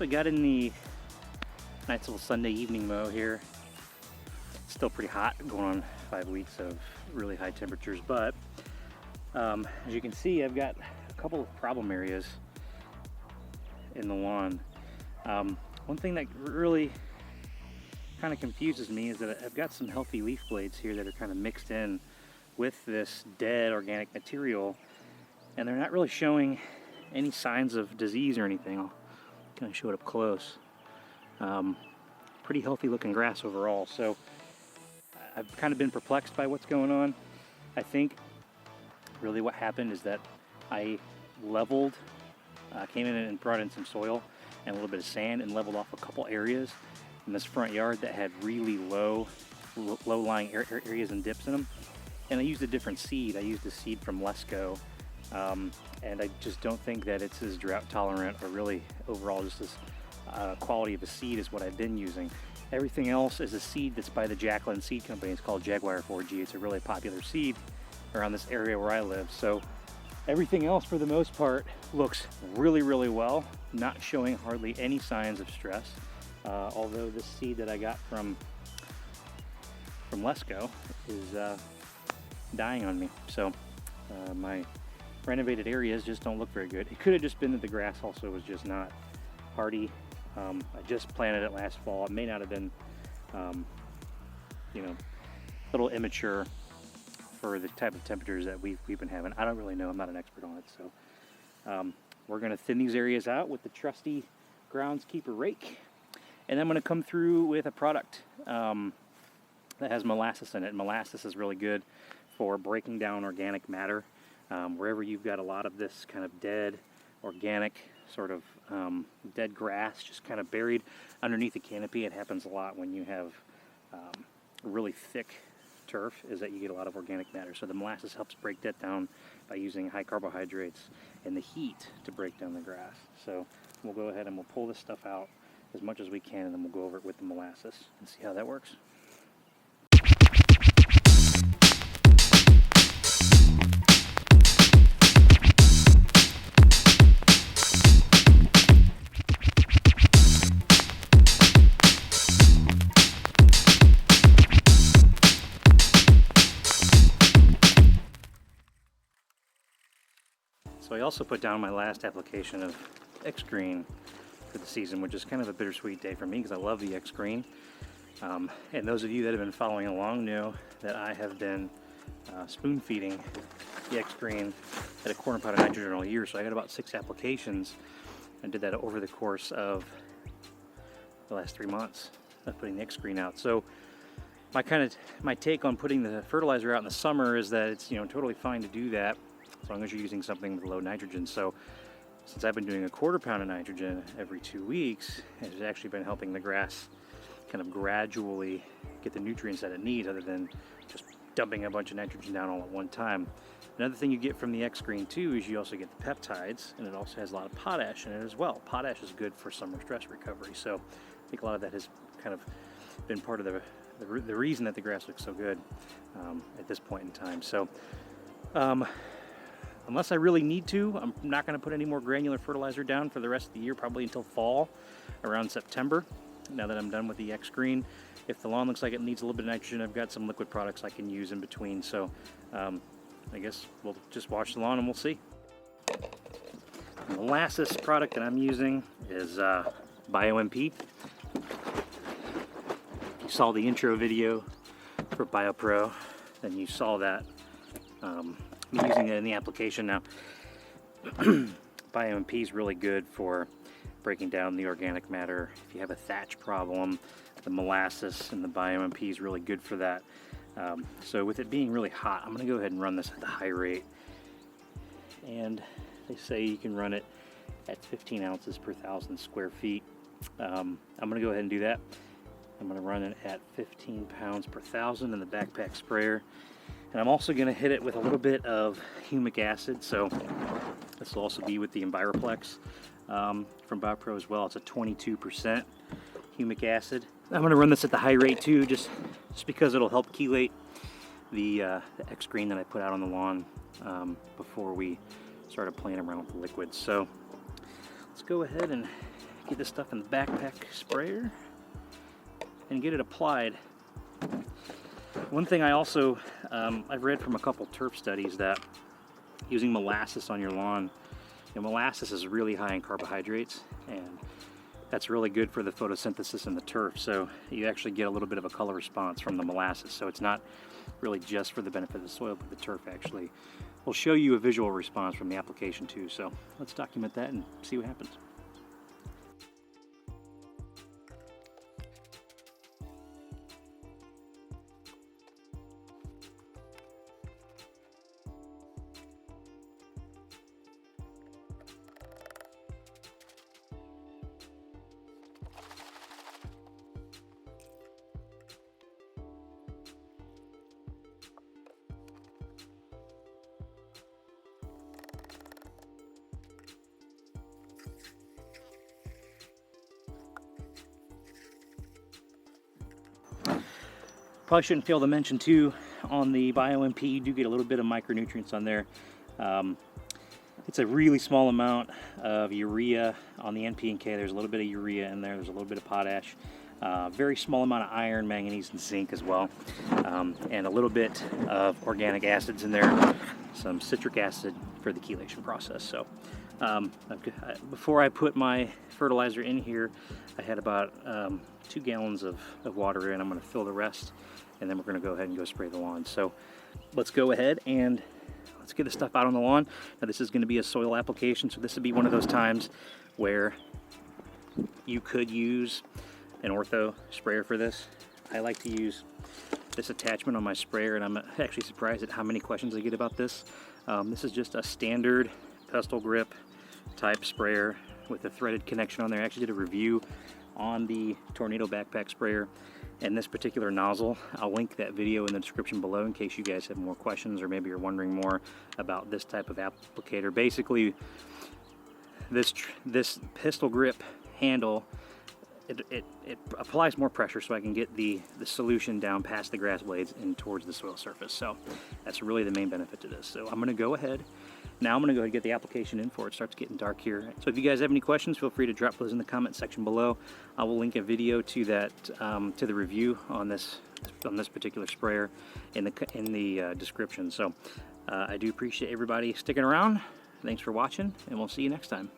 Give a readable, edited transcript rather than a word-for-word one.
So I got in the nice little Sunday evening mow here. It's still pretty hot, going on 5 weeks of really high temperatures, but as you can see, I've got a couple of problem areas in the lawn. One thing that really kind of confuses me is that I've got some healthy leaf blades here that are kind of mixed in with this dead organic material, and they're not really showing any signs of disease or anything. I'll kind of show it up close. Pretty healthy looking grass overall, so I've kind of been perplexed by what's going on. I think really what happened is that I leveled, came in and brought in some soil and a little bit of sand and leveled off a couple areas in this front yard that had really low-lying areas and dips in them. And I used a different seed. I used a seed from Lesco, and I just don't think that it's as drought tolerant or really overall just as quality of a seed as what I've been using. Everything else is a seed that's by the Jacqueline Seed Company. It's called Jaguar 4G. It's a really popular seed around this area where I live. So everything else for the most part looks really, really well, not showing hardly any signs of stress. Although this seed that I got from Lesco is dying on me. So my renovated areas just don't look very good. It could have just been that the grass also was just not hardy. I just planted it last fall. It may not have been, you know, a little immature for the type of temperatures that we've been having. I don't really know. I'm not an expert on it. So we're going to thin these areas out with the trusty groundskeeper rake. And I'm going to come through with a product that has molasses in it. And molasses is really good for breaking down organic matter. Wherever you've got a lot of this kind of dead, organic, sort of dead grass just kind of buried underneath the canopy. It happens a lot when you have really thick turf, is that you get a lot of organic matter. So the molasses helps break that down by using high carbohydrates and the heat to break down the grass. So we'll go ahead and we'll pull this stuff out as much as we can, and then we'll go over it with the molasses and see how that works. So I also put down my last application of X-Green for the season, which is kind of a bittersweet day for me because I love the X-Green. And those of you that have been following along know that I have been spoon feeding the X-Green at a quarter pound of nitrogen all year. So I got about 6 applications and did that over the course of the last 3 months of putting the X-Green out. So my take on putting the fertilizer out in the summer is that it's, you know, totally fine to do that as long as you're using something with low nitrogen. So since I've been doing a quarter pound of nitrogen every 2 weeks, it's actually been helping the grass kind of gradually get the nutrients that it needs, other than just dumping a bunch of nitrogen down all at one time. Another thing you get from the X-Green too is you also get the peptides, and it also has a lot of potash in it as well. Potash is good for summer stress recovery, so I think a lot of that has kind of been part of the reason that the grass looks so good at this point in time. So unless I really need to, I'm not going to put any more granular fertilizer down for the rest of the year, probably until fall, around September, now that I'm done with the X-Green. If the lawn looks like it needs a little bit of nitrogen, I've got some liquid products I can use in between. So I guess we'll just wash the lawn and we'll see. The molasses product that I'm using is BioMP. You saw the intro video for BioPro, then you saw that I'm using it in the application now. BioMP is really good for breaking down the organic matter. If you have a thatch problem, the molasses and the BioMP is really good for that. So with it being really hot, I'm going to go ahead and run this at the high rate. And they say you can run it at 15 ounces per 1,000 square feet. I'm going to go ahead and do that. I'm going to run it at 15 pounds per 1,000 in the backpack sprayer. And I'm also going to hit it with a little bit of humic acid. So this will also be with the Enviroplex from BioPro as well. It's a 22% humic acid. I'm going to run this at the high rate too, just because it'll help chelate the X-Green that I put out on the lawn before we started playing around with the liquids. So let's go ahead and get this stuff in the backpack sprayer and get it applied. One thing I also, I've read from a couple turf studies that using molasses on your lawn, molasses is really high in carbohydrates, and that's really good for the photosynthesis in the turf. So you actually get a little bit of a color response from the molasses. So it's not really just for the benefit of the soil, but the turf actually will show you a visual response from the application too. So let's document that and see what happens. Probably shouldn't fail to mention too, on the BioMP you do get a little bit of micronutrients on there. It's a really small amount of urea on the NP and K. There's a little bit of urea in there. There's a little bit of potash. Very small amount of iron, manganese, and zinc as well. And a little bit of organic acids in there. Some citric acid for the chelation process. So before I put my fertilizer in here, I had about 2 gallons of water in. I'm going to fill the rest, and then we're going to go ahead and go spray the lawn. So let's go ahead and let's get the stuff out on the lawn. Now this is going to be a soil application, so this would be one of those times where you could use an ortho sprayer for this. I like to use this attachment on my sprayer, and I'm actually surprised at how many questions I get about this. This is just a standard pistol grip type sprayer with a threaded connection on there. I actually did a review on the Tornado backpack sprayer and this particular nozzle. I'll link that video in the description below in case you guys have more questions or maybe you're wondering more about this type of applicator. Basically, this pistol grip handle, it applies more pressure so I can get the solution down past the grass blades and towards the soil surface. So that's really the main benefit to this. So I'm going to go ahead. Now I'm going to go ahead and get the application in before it starts getting dark here. So if you guys have any questions, feel free to drop those in the comment section below. I will link a video to that, to the review on this particular sprayer in the description. So I do appreciate everybody sticking around. Thanks for watching, and we'll see you next time.